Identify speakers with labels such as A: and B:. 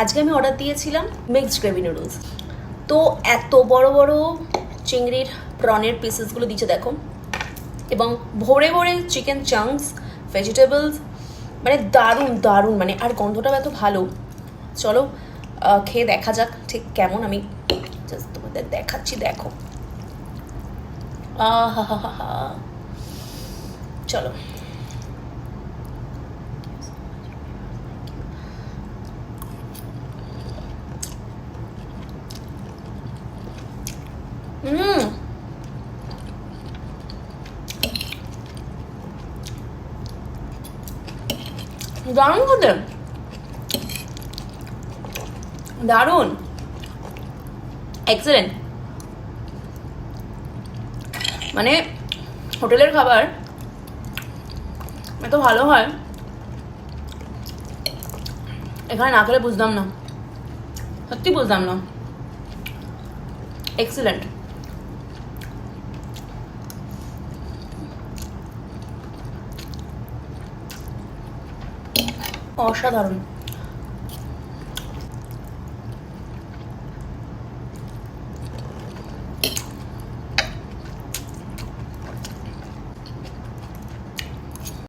A: আজকে আমি অর্ডার দিয়েছিলাম মিক্সড গ্রেভি নুডলস। তো এত বড় বড় চিংড়ির প্রনের পিসেসগুলো দিচ্ছে দেখো, এবং ভরে ভরে চিকেন চাংস, ভেজিটেবলস, মানে দারুণ দারুণ, মানে আর গন্ধটাও এত ভালো। চলো খেয়ে দেখা যাক ঠিক কেমন। আমি জাস্ট তোমাদের দেখাচ্ছি, দেখো। আহা হা হা হা, চলো। দারুণ খেতে, দারুণ, এক্সেলেন্ট। মানে হোটেলের খাবার এত ভালো হয় এখানে না খেলে বুঝতাম না, সত্যি বুঝতাম না। এক্সেলেন্ট, অসাধারণ।